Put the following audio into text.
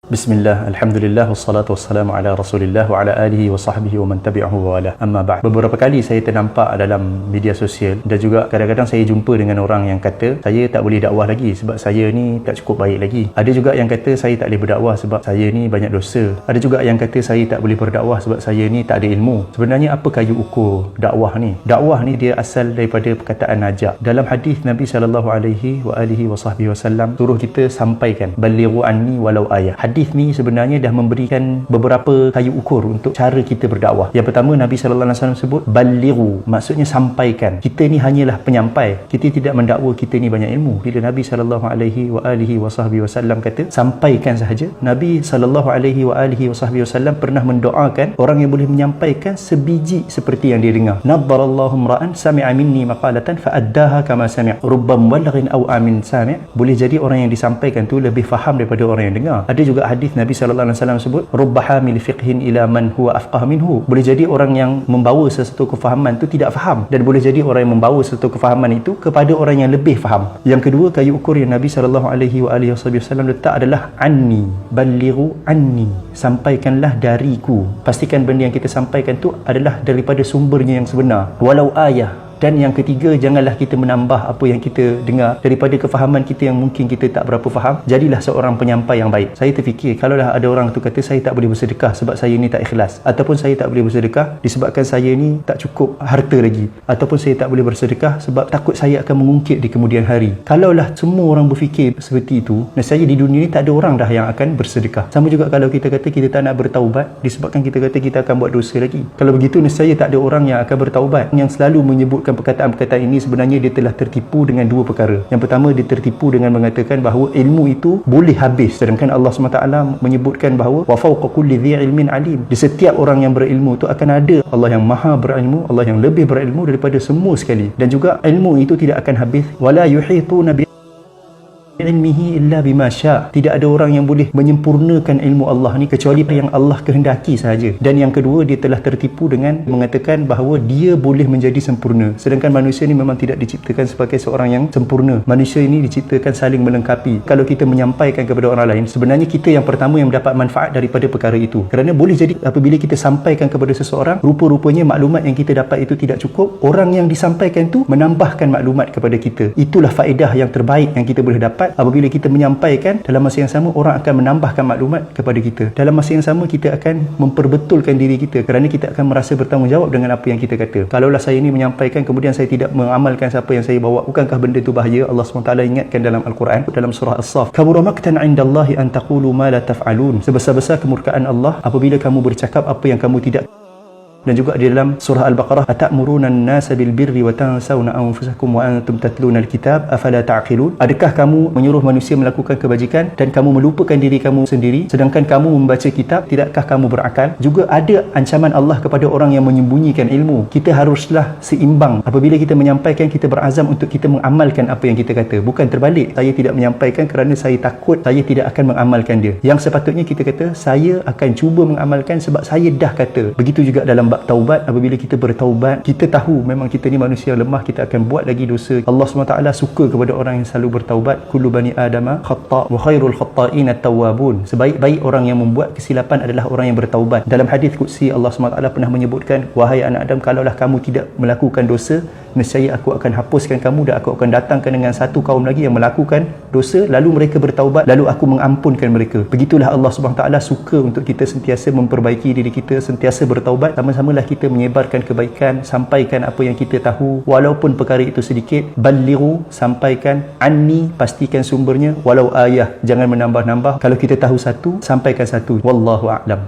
Bismillah, Alhamdulillah, wassalatu wassalamu ala Rasulillah wa ala alihi wa sahbihi wa man tabi'ahu wa ala amma ba'd. Beberapa kali saya ternampak dalam media sosial dan juga kadang-kadang saya jumpa dengan orang yang kata saya tak boleh dakwah lagi sebab saya ni tak cukup baik lagi. Ada juga yang kata saya tak boleh berdakwah sebab saya ni banyak dosa. Ada juga yang kata saya tak boleh berdakwah sebab saya ni tak ada ilmu. Sebenarnya apa kayu ukur dakwah ni? Dakwah ni dia asal daripada perkataan najak. Dalam hadis Nabi SAW suruh kita sampaikan balighu anni walau ayah. Hadis ni sebenarnya dah memberikan beberapa kayu ukur untuk cara kita berdakwah. Yang pertama, Nabi SAW sebut balighu, maksudnya sampaikan. Kita ni hanyalah penyampai, kita tidak mendakwa kita ni banyak ilmu. Bila Nabi SAW kata sampaikan sahaja, Nabi SAW pernah mendoakan orang yang boleh menyampaikan sebiji seperti yang dia dengar. Naddarallahu imra'an sami'a minni maqalatan fa'addaha kama sami', rubba muballighin aw amin sami'. Boleh jadi orang yang disampaikan tu lebih faham daripada orang yang dengar. Ada juga hadis Nabi SAW sebut rubba hamil fiqhin ila man huwa afqah minhu. Boleh jadi orang yang membawa sesuatu kefahaman tu tidak faham, dan boleh jadi orang yang membawa sesuatu kefahaman itu kepada orang yang lebih faham. Yang kedua, kayu ukur yang Nabi SAW letak adalah anni, balighu anni, sampaikanlah dariku. Pastikan benda yang kita sampaikan tu adalah daripada sumbernya yang sebenar, walau ayah. Dan yang ketiga, janganlah kita menambah apa yang kita dengar daripada kefahaman kita yang mungkin kita tak berapa faham. Jadilah seorang penyampai yang baik. Saya terfikir, kalaulah ada orang tu kata saya tak boleh bersedekah sebab saya ni tak ikhlas, ataupun saya tak boleh bersedekah disebabkan saya ni tak cukup harta lagi, ataupun saya tak boleh bersedekah sebab takut saya akan mengungkit di kemudian hari. Kalaulah semua orang berfikir seperti itu, nescaya di dunia ni tak ada orang dah yang akan bersedekah. Sama juga kalau kita kata kita tak nak bertaubat disebabkan kita kata kita akan buat dosa lagi. Kalau begitu, nescaya tak ada orang yang akan bertaubat. Yang selalu menyebutkan perkataan-perkataan ini sebenarnya dia telah tertipu dengan dua perkara. Yang pertama, dia tertipu dengan mengatakan bahawa ilmu itu boleh habis, sedangkan Allah SWT menyebutkan bahawa wa fawqa kulli dhi ilmin alim. Di setiap orang yang berilmu itu akan ada Allah yang maha berilmu, Allah yang lebih berilmu daripada semua sekali. Dan juga ilmu itu tidak akan habis. Wala yuhituna bi ilmihi illa bima sya'. Tidak ada orang yang boleh menyempurnakan ilmu Allah ni kecuali yang Allah kehendaki sahaja. Dan yang kedua, dia telah tertipu dengan mengatakan bahawa dia boleh menjadi sempurna, sedangkan manusia ni memang tidak diciptakan sebagai seorang yang sempurna. Manusia ini diciptakan saling melengkapi. Kalau kita menyampaikan kepada orang lain, sebenarnya kita yang pertama yang mendapat manfaat daripada perkara itu. Kerana boleh jadi apabila kita sampaikan kepada seseorang, rupa-rupanya maklumat yang kita dapat itu tidak cukup, orang yang disampaikan tu menambahkan maklumat kepada kita. Itulah faedah yang terbaik yang kita boleh dapat apabila kita menyampaikan. Dalam masa yang sama, orang akan menambahkan maklumat kepada kita. Dalam masa yang sama, kita akan memperbetulkan diri kita kerana kita akan merasa bertanggungjawab dengan apa yang kita kata. Kalaulah saya ini menyampaikan kemudian saya tidak mengamalkan siapa yang saya bawa, bukankah benda itu bahaya? Allah SWT ingatkan dalam Al-Quran, dalam surah As-Saff, kabura maqtan 'indallahi an taqulu ma la taf'alun. Sebesar-besar kemurkaan Allah apabila kamu bercakap apa yang kamu tidak. Dan juga di dalam surah Al-Baqarah, atamuruna an-nasa bil birri wa tansawna anfusakum wa antum tatluna al-kitab afala ta'qilun. Adakah kamu menyuruh manusia melakukan kebajikan dan kamu melupakan diri kamu sendiri sedangkan kamu membaca kitab? Tidakkah kamu berakal? Juga ada ancaman Allah kepada orang yang menyembunyikan ilmu. Kita haruslah seimbang. Apabila kita menyampaikan, kita berazam untuk kita mengamalkan apa yang kita kata, bukan terbalik. Saya tidak menyampaikan kerana saya takut saya tidak akan mengamalkan dia. Yang sepatutnya kita kata, saya akan cuba mengamalkan sebab saya dah kata. Begitu juga dalam bab taubat. Apabila kita bertaubat, kita tahu memang kita ni manusia lemah, kita akan buat lagi dosa. Allah SWT suka kepada orang yang selalu bertaubat. Kullu bani adama khata' wa khairul khata'in at-tawwabun. Sebaik-baik orang yang membuat kesilapan adalah orang yang bertaubat. Dalam hadis qudsi, Allah SWT pernah menyebutkan, wahai anak Adam, kalaulah kamu tidak melakukan dosa, nescaya aku akan hapuskan kamu dan aku akan datangkan dengan satu kaum lagi yang melakukan dosa, lalu mereka bertaubat, lalu aku mengampunkan mereka. Begitulah Allah SWT suka untuk kita sentiasa memperbaiki diri kita, sentiasa bertaubat. Sama-samalah kita menyebarkan kebaikan, sampaikan apa yang kita tahu walaupun perkara itu sedikit. Balighu, sampaikan. Anni, pastikan sumbernya. Walau ayah, jangan menambah-nambah. Kalau kita tahu satu, sampaikan satu. Wallahu a'lam.